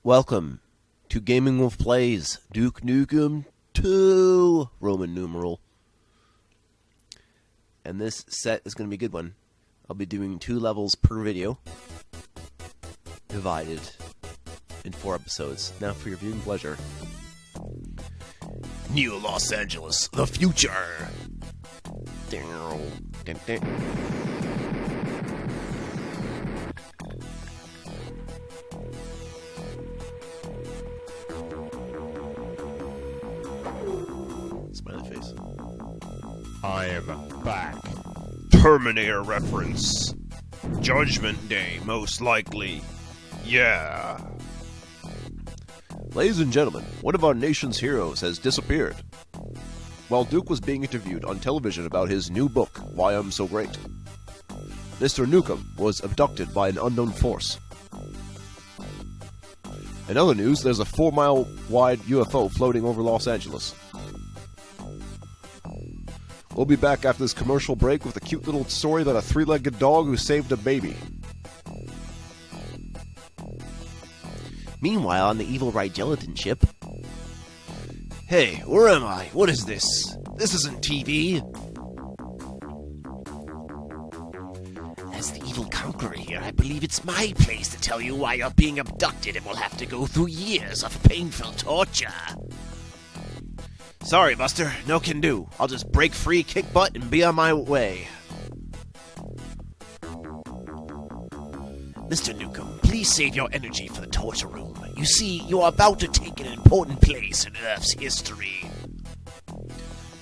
Welcome to Gaming Wolf Plays Duke Nukem 2 Roman numeral. And this set is going to be a good one. I'll be doing 2 levels per video, divided in 4 episodes. Now for your viewing pleasure. New Los Angeles, the future! Smiley face. I am back. Terminator reference. Judgment Day, most likely. Yeah. Ladies and gentlemen, one of our nation's heroes has disappeared. While Duke was being interviewed on television about his new book, Why I'm So Great, Mr. Nukem was abducted by an unknown force. In other news, there's a 4-mile wide UFO floating over Los Angeles. We'll be back after this commercial break with a cute little story about a 3-legged dog who saved a baby. Meanwhile, on the evil Gelatin ship... Hey, where am I? What is this? This isn't TV. As the evil conqueror here, I believe it's my place to tell you why you're being abducted and will have to go through years of painful torture. Sorry, Buster. No can do. I'll just break free, kick butt, and be on my way. Mr. Nukem, please save your energy for the torture room. You see, you are about to take an important place in Earth's history.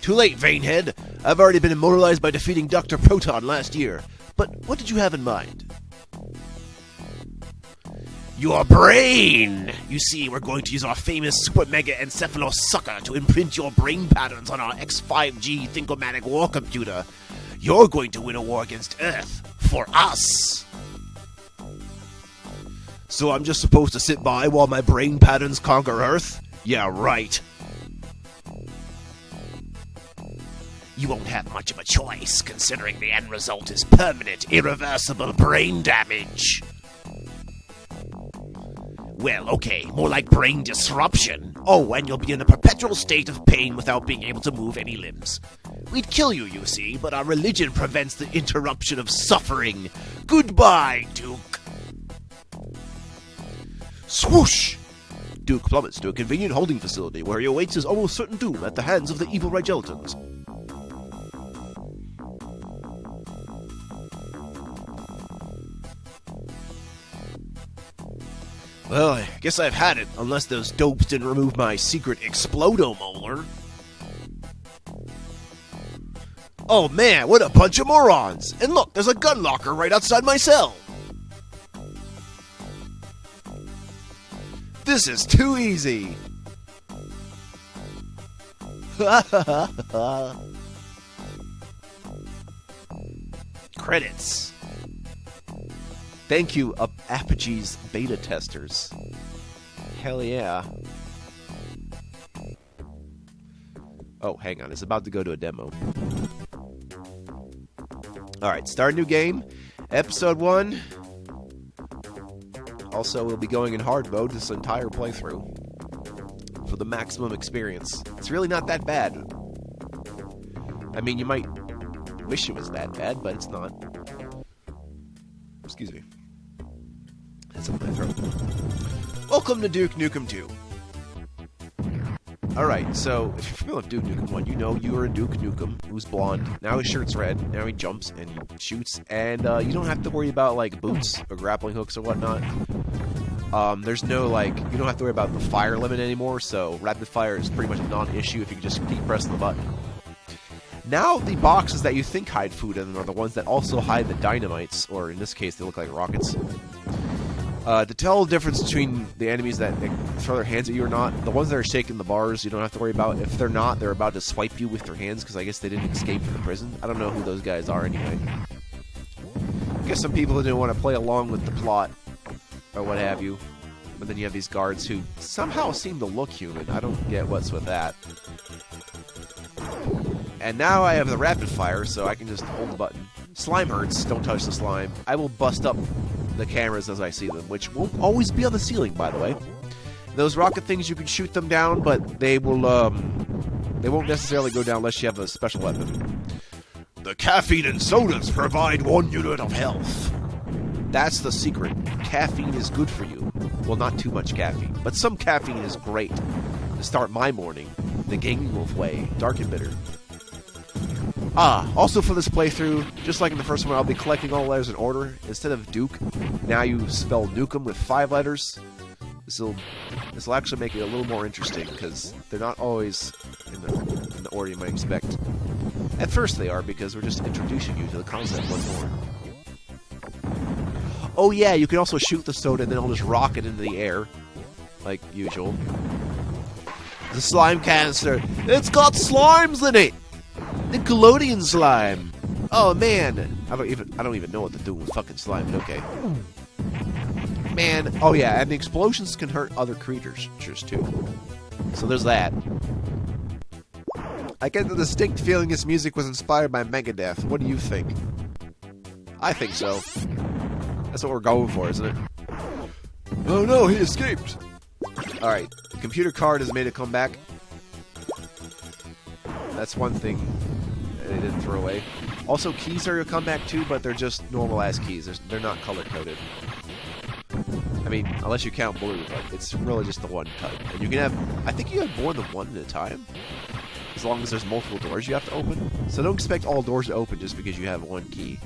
Too late, Vanehead. I've already been immortalized by defeating Dr. Proton last year. But what did you have in mind? Your brain! You see, we're going to use our famous Super Mega Encephalos Sucker to imprint your brain patterns on our X5G Thinkomatic war computer. You're going to win a war against Earth. For us. So I'm just supposed to sit by while my brain patterns conquer Earth? Yeah, right. You won't have much of a choice, considering the end result is permanent, irreversible brain damage. Well, okay, more like brain disruption. Oh, and you'll be in a perpetual state of pain without being able to move any limbs. We'd kill you, you see, but our religion prevents the interruption of suffering. Goodbye, Duke. Swoosh! Duke plummets to a convenient holding facility where he awaits his almost certain doom at the hands of the evil Gelatins. Well, I guess I've had it, unless those dopes didn't remove my secret Explodo Molar. Oh man, what a bunch of morons! And look, there's a gun locker right outside my cell! This is too easy! Credits. Thank you, Apogee's beta testers. Hell yeah. Oh, hang on. It's about to go to a demo. Alright, start a new game. Episode 1. Also, we'll be going in hard mode this entire playthrough for the maximum experience. It's really not that bad. I mean, you might wish it was that bad, but it's not. Excuse me. That's in my throat. Welcome to Duke Nukem 2. Alright, so if you're familiar with Duke Nukem 1, you know you are a Duke Nukem who's blonde. Now his shirt's red, now he jumps and he shoots, and you don't have to worry about, like, boots or grappling hooks or whatnot. There's no, like, you don't have to worry about the fire limit anymore, so rapid fire is pretty much a non-issue if you can just keep pressing the button. Now the boxes that you think hide food in them are the ones that also hide the dynamites, or in this case they look like rockets. To tell the difference between the enemies that throw their hands at you or not, the ones that are shaking the bars you don't have to worry about. If they're not, they're about to swipe you with their hands because I guess they didn't escape from the prison. I don't know who those guys are anyway. I guess some people didn't want to play along with the plot or what have you. But then you have these guards who somehow seem to look human. I don't get what's with that. And now I have the rapid fire, so I can just hold the button. Slime hurts. Don't touch the slime. I will bust up the cameras as I see them, which won't always be on the ceiling, by the way. Those rocket things, you can shoot them down, but they won't necessarily go down unless you have a special weapon. The caffeine and sodas provide 1 unit of health. That's the secret. Caffeine is good for you. Well, not too much caffeine, but some caffeine is great to start my morning the Gaming Wolf way, dark and bitter. Also for this playthrough, just like in the first one, I'll be collecting all letters in order. Instead of Duke, now you spell Nukem with 5 letters. This will actually make it a little more interesting, because they're not always in the order you might expect. At first they are, because we're just introducing you to the concept once more. Oh yeah, you can also shoot the soda and then it'll just rocket into the air, like usual. The slime canister. It's got slimes in it! Nickelodeon slime! Oh man! I don't even know what to do with fucking slime, but okay. Man, oh yeah, and the explosions can hurt other creatures too. So there's that. I get the distinct feeling this music was inspired by Megadeth. What do you think? I think so. That's what we're going for, isn't it? Oh no, he escaped! Alright, the computer card has made a comeback. That's one thing they didn't throw away. Also, keys are a comeback too, but they're just normal-ass keys. They're not color-coded. I mean, unless you count blue, but it's really just the one type. And you can have... I think you have more than one at a time. As long as there's multiple doors you have to open. So don't expect all doors to open just because you have one key.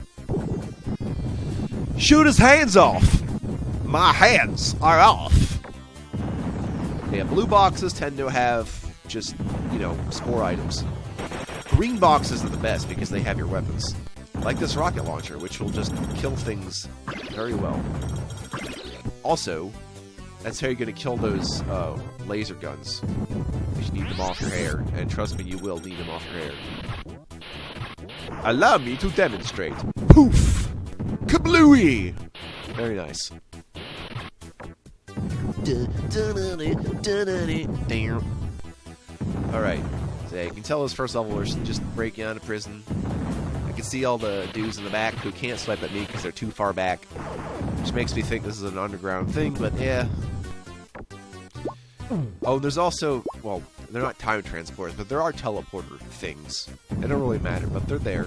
Shoot his hands off! My hands are off! Yeah, blue boxes tend to have just, you know, score items. Green boxes are the best because they have your weapons. Like this rocket launcher, which will just kill things very well. Also, that's how you're going to kill those laser guns. Because you need them off your hair, and trust me, you will need them off your hair. Allow me to demonstrate. Poof! Kablooey! Very nice. Alright, so you can tell those first levelers just breaking out of prison. I can see all the dudes in the back who can't swipe at me because they're too far back. Which makes me think this is an underground thing, but yeah. Oh, there's also, well, they're not time transporters, but there are teleporter things. They don't really matter, but they're there.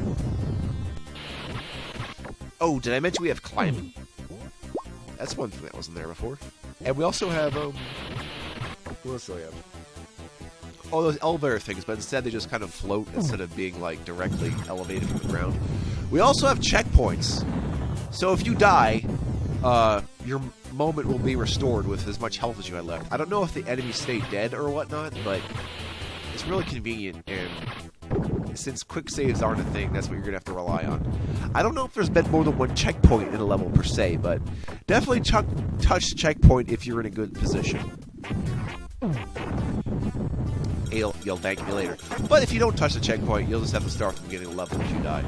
Oh, did I mention we have climbing? That's one thing that wasn't there before. And we also have, what else do we have? Oh, those elevator things, but instead they just kind of float instead of being, like, directly elevated from the ground. We also have checkpoints. So if you die, your moment will be restored with as much health as you had left. I don't know if the enemies stay dead or whatnot, but it's really convenient, and since quick saves aren't a thing, that's what you're going to have to rely on. I don't know if there's been more than one checkpoint in a level per se, but definitely touch the checkpoint if you're in a good position. You'll thank me later. But if you don't touch the checkpoint, you'll just have to start from the beginning of the level if you die.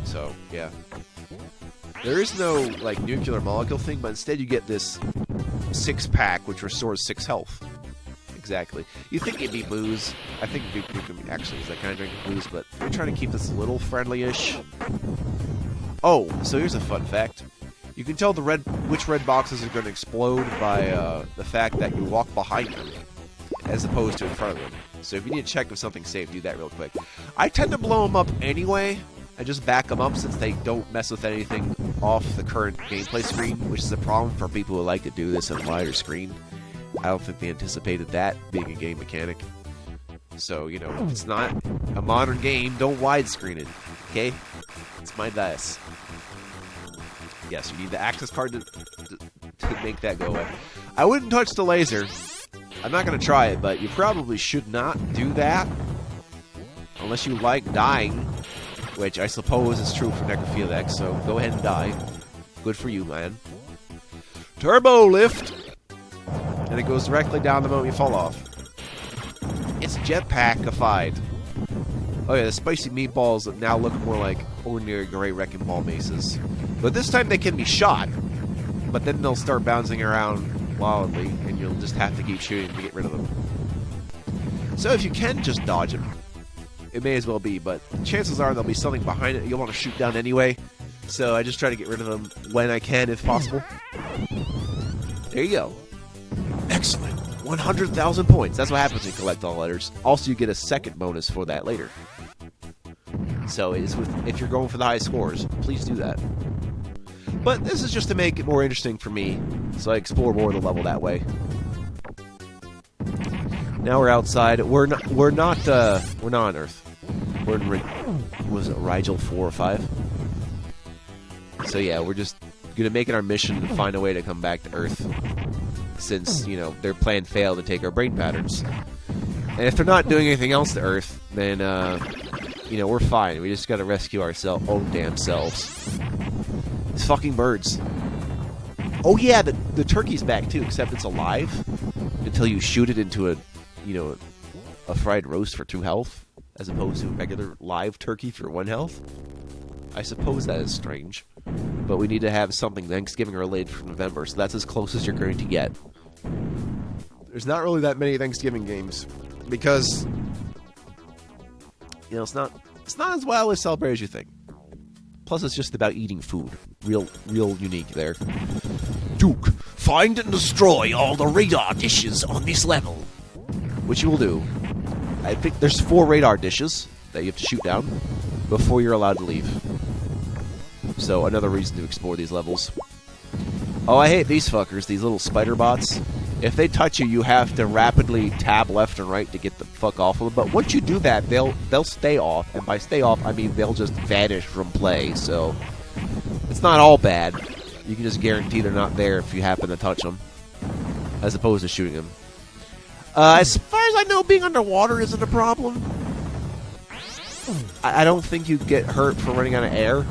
So, yeah. There is no, like, nuclear molecule thing, but instead you get this 6-pack, which restores 6 health. Exactly. You'd think it'd be booze. I think Nukem actually is that kind of drinking booze, but we're trying to keep this a little friendly-ish. Oh, so here's a fun fact. You can tell which red boxes are going to explode by the fact that you walk behind them, as opposed to in front of them. So if you need to check if something's safe, do that real quick. I tend to blow them up anyway. I just back them up since they don't mess with anything off the current gameplay screen, which is a problem for people who like to do this on a wider screen. I don't think they anticipated that being a game mechanic. So, you know, if it's not a modern game, don't widescreen it, okay? It's my advice. Yes, you need the access card to make that go away. I wouldn't touch the laser. I'm not going to try it, but you probably should not do that. Unless you like dying, which I suppose is true for necrophiliacs, so go ahead and die. Good for you, man. Turbo lift! And it goes directly down the moment you fall off. It's jetpackified. Oh yeah, the spicy meatballs that now look more like ordinary gray wrecking ball maces. But this time they can be shot. But then they'll start bouncing around wildly, and you'll just have to keep shooting to get rid of them. So if you can just dodge them, it may as well be, but chances are there'll be something behind it you'll want to shoot down anyway. So I just try to get rid of them when I can, if possible. There you go. Excellent. 100,000 points. That's what happens when you collect all letters. Also, you get a second bonus for that later. So if you're going for the high scores, please do that. But this is just to make it more interesting for me, so I explore more of the level that way. Now we're outside. We're not on Earth. We're in was it Rigel 4 or 5? So yeah, we're just gonna make it our mission to find a way to come back to Earth, since their plan failed to take our brain patterns. And if they're not doing anything else to Earth, then we're fine. We just gotta rescue our own damn selves. These fucking birds. Oh yeah, the turkey's back too, except it's alive until you shoot it into a fried roast for 2 health, as opposed to a regular live turkey for 1 health. I suppose that is strange. But we need to have something Thanksgiving related for November, so that's as close as you're going to get. There's not really that many Thanksgiving games, because it's not as wildly celebrated as you think. Plus, it's just about eating food. Real unique there. Duke, find and destroy all the radar dishes on this level. Which you will do. I think there's 4 radar dishes that you have to shoot down before you're allowed to leave. So, another reason to explore these levels. Oh, I hate these fuckers, these little spider bots. If they touch you, you have to rapidly tab left and right to get the fuck off of them. But once you do that, they'll stay off. And by stay off, I mean they'll just vanish from play. So, it's not all bad. You can just guarantee they're not there if you happen to touch them, as opposed to shooting them. As far as I know, being underwater isn't a problem. I don't think you get hurt from running out of air.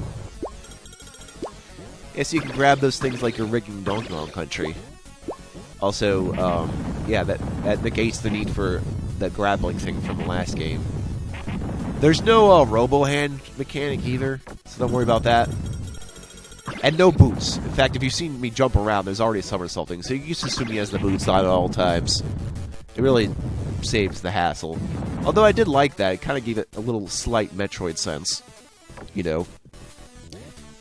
Yes, you can grab those things like you're rigging Donkey Kong Country. Also, yeah, that negates the need for the grappling thing from the last game. There's no robo-hand mechanic either, so don't worry about that. And no boots. In fact, if you've seen me jump around, there's already a somersaulting, so you just assume he has the boots on at all times. It really saves the hassle. Although I did like that. It kind of gave it a little slight Metroid sense.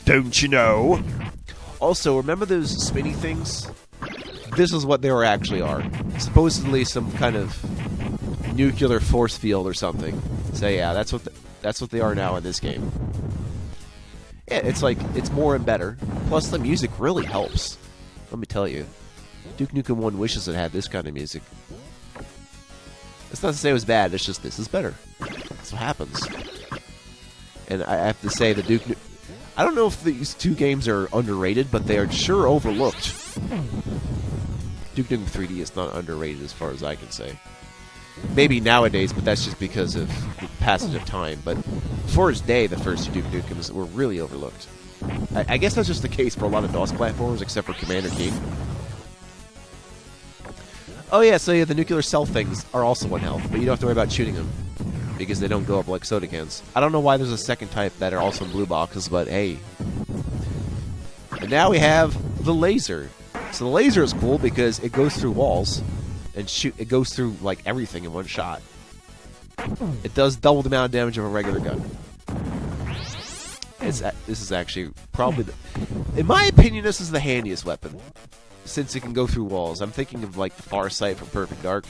Don't you know? Also, remember those spinny things? This is what they actually are. Supposedly some kind of nuclear force field or something. So yeah, that's what they are now in this game. Yeah, it's more and better. Plus the music really helps. Let me tell you. Duke Nukem 1 wishes it had this kind of music. It's not to say it was bad, it's just this is better. That's what happens. And I have to say, I don't know if these 2 games are underrated, but they are sure overlooked. Duke Nukem 3D is not underrated as far as I can say. Maybe nowadays, but that's just because of the passage of time. But for its day, the first 2 Duke Nukems were really overlooked. I guess that's just the case for a lot of DOS platformers, except for Commander King. Oh yeah, so yeah, the nuclear cell things are also 1 health, but you don't have to worry about shooting them, because they don't go up like soda cans. I don't know why there's a second type that are also in blue boxes, but hey. And now we have the laser. So the laser is cool because it goes through walls, and it goes through like everything in 1 shot. It does double the amount of damage of a regular gun. This is actually probably, in my opinion, this is the handiest weapon. Since it can go through walls. I'm thinking of like the Far Sight from Perfect Dark.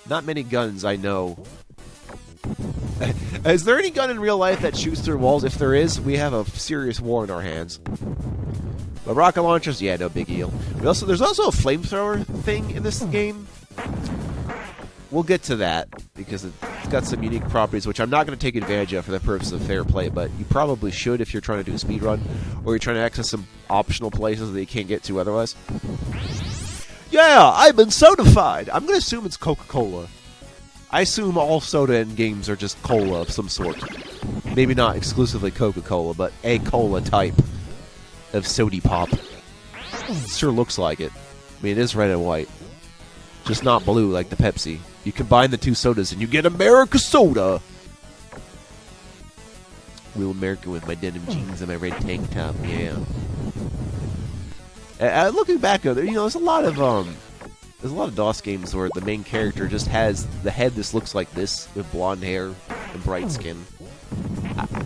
Not many guns I know. Is there any gun in real life that shoots through walls? If there is, we have a serious war in our hands. But rocket launchers, yeah, no big deal. There's also a flamethrower thing in this game. We'll get to that, because it's got some unique properties, which I'm not going to take advantage of for the purpose of fair play, but you probably should if you're trying to do a speedrun, or you're trying to access some optional places that you can't get to otherwise. Yeah, I've been sodafied! I'm going to assume it's Coca-Cola. I assume all soda in games are just cola of some sort. Maybe not exclusively Coca-Cola, but a cola type of sody pop. It sure looks like it. I mean, it is red and white. Just not blue like the Pepsi. You combine the 2 sodas and you get America Soda! Real American with my denim jeans and my red tank top, yeah. Looking back, there's a lot of DOS games where the main character just has the head that looks like this, with blonde hair and bright skin.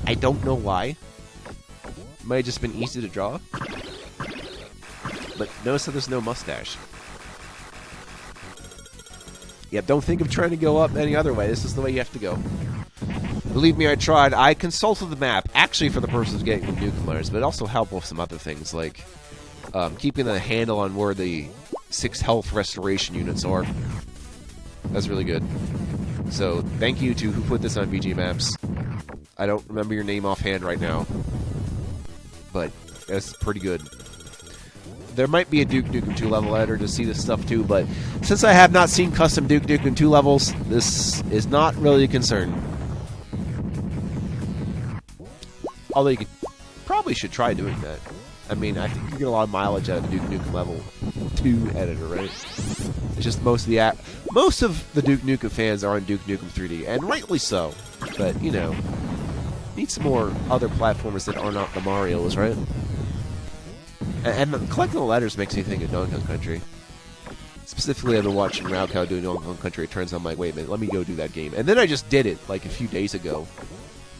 I don't know why. Might have just been easy to draw. But notice that there's no mustache. Yeah, don't think of trying to go up any other way. This is the way you have to go. Believe me, I tried. I consulted the map, actually for the purpose of getting the Nukem letters, but it also helped with some other things, like keeping a handle on where the 6 health restoration units are. That's really good. So, thank you to who put this on VG Maps. I don't remember your name offhand right now, but that's pretty good. There might be a Duke Nukem 2 level editor to see this stuff too, but since I have not seen custom Duke Nukem 2 levels, this is not really a concern. Although you probably should try doing that. I mean, I think you get a lot of mileage out of the Duke Nukem level 2 editor, right? It's just most of the Duke Nukem fans are on Duke Nukem 3D, and rightly so. But, you know, need some more other platformers that are not the Marios, right? And collecting the letters makes me think of Donkey Kong Country. Specifically, I've been watching Raocow doing Donkey Kong Country. It turns out I'm like, wait a minute, let me go do that game. And then I just did it, like, a few days ago.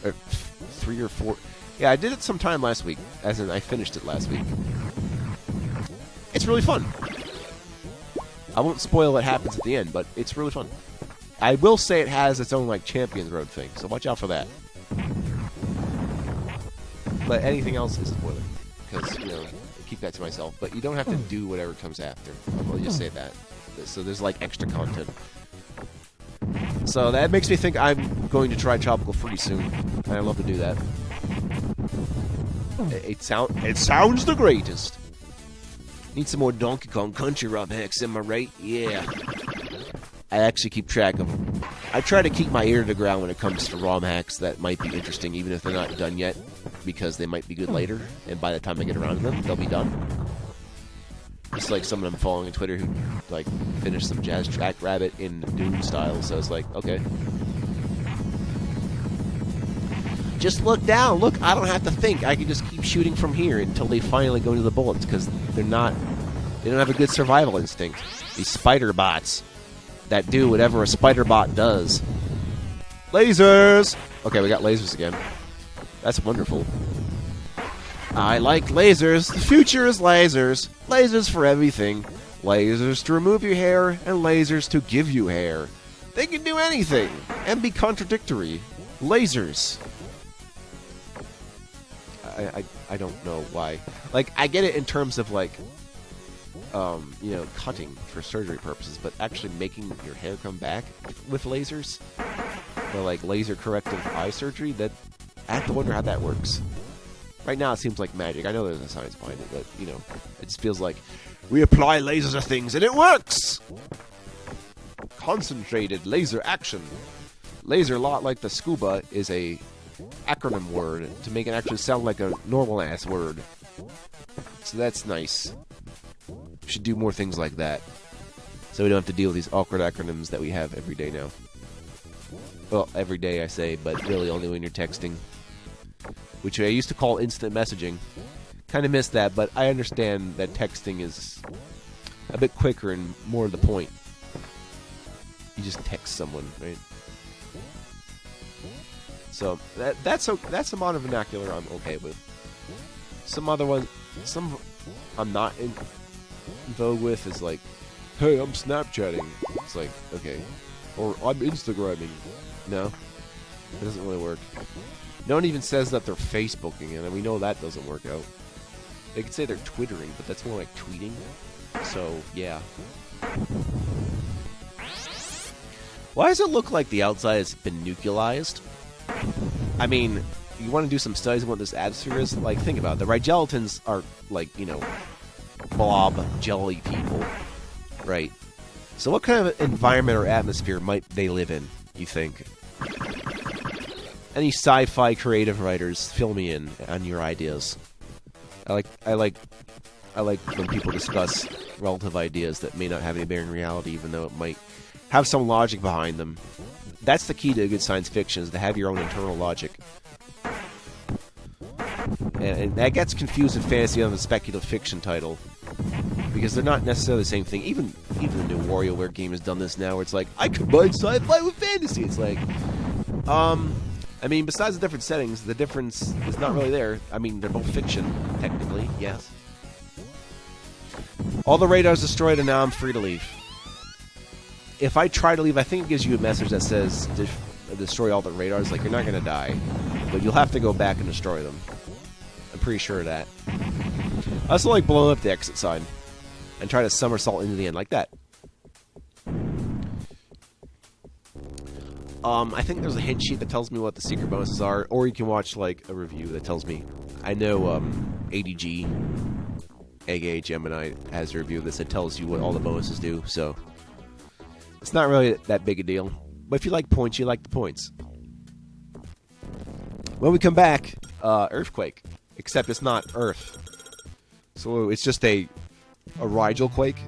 Or 3 or 4... Yeah, I did it sometime last week. As in, I finished it last week. It's really fun. I won't spoil what happens at the end, but it's really fun. I will say it has its own, like, Champions Road thing, so watch out for that. But anything else is a spoiler. Because, you know... keep that to myself, but you don't have to do whatever comes after. I'll just say that. So there's like extra content. So that makes me think I'm going to try Tropical Freeze soon. And I love to do that. It sounds the greatest. Need some more Donkey Kong Country ROM hacks, am I right? Yeah. I actually keep track of them. I try to keep my ear to the ground when it comes to ROM hacks that might be interesting, even if they're not done yet, because they might be good later, and by the time I get around to them, they'll be done. Just like someone I'm following on Twitter who, like, finished some Jazz Track Rabbit in Doom style, so it's like, okay. Just look down. Look, I don't have to think. I can just keep shooting from here until they finally go to the bullets, because they don't have a good survival instinct. These spider bots that do whatever a spider bot does. Lasers! Okay, we got lasers again. That's wonderful. I like lasers. The future is lasers. Lasers for everything. Lasers to remove your hair, and lasers to give you hair. They can do anything, and be contradictory. Lasers. I don't know why. Like, I get it in terms of, like, you know, cutting for surgery purposes, but actually making your hair come back with lasers, or like laser corrective eye surgery, that I have to wonder how that works. Right now it seems like magic. I know there's a science behind it, but, you know, it just feels like we apply lasers to things and it works! Concentrated laser action. Laser, a lot like the scuba, is a acronym word to make it actually sound like a normal ass word. So that's nice. We should do more things like that, so we don't have to deal with these awkward acronyms that we have every day now. Well, every day I say, but really only when you're texting, which I used to call instant messaging. Kind of miss that, but I understand that texting is a bit quicker and more to the point. You just text someone, right? So that's a modern vernacular I'm okay with. Some other ones, I'm not in vogue with is like, hey, I'm Snapchatting. It's like, okay. Or I'm Instagramming. No, it doesn't really work. No one even says that they're Facebooking, and we know that doesn't work out. They could say they're Twittering, but that's more like tweeting. So, yeah. Why does it look like the outside has been nuclearized? I mean, you want to do some studies on what this atmosphere is? Like, think about it. The Rigelatans are, like, you know, blob jelly people, right? So what kind of environment or atmosphere might they live in, you think? Any sci-fi creative writers, fill me in on your ideas. I like when people discuss relative ideas that may not have any bearing in reality, even though it might have some logic behind them. That's the key to good science fiction, is to have your own internal logic. And that gets confused in fantasy on the speculative fiction title, because they're not necessarily the same thing. Even the new WarioWare game has done this now, where it's like, I combine sci-fi with fantasy. It's like, I mean, besides the different settings, the difference is not really there. I mean, they're both fiction, technically, yes. All the radars destroyed, and now I'm free to leave. If I try to leave, I think it gives you a message that says destroy all the radars. Like, you're not going to die, but you'll have to go back and destroy them. I'm pretty sure of that. I also like blowing up the exit sign and try to somersault into the end like that. I think there's a hint sheet that tells me what the secret bonuses are, or you can watch like a review that tells me. I know ADG, aka Gemini, has a review of this that tells you what all the bonuses do, so it's not really that big a deal. But if you like points, you like the points. When we come back, Earthquake, except it's not Earth. So it's just a Rigel quake.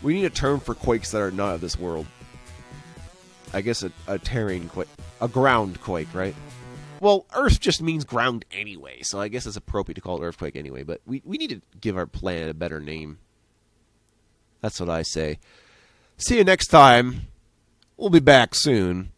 We need a term for quakes that are not of this world. I guess a terrain quake. A ground quake, right? Well, Earth just means ground anyway, so I guess it's appropriate to call it Earthquake anyway, but we need to give our planet a better name. That's what I say. See you next time. We'll be back soon.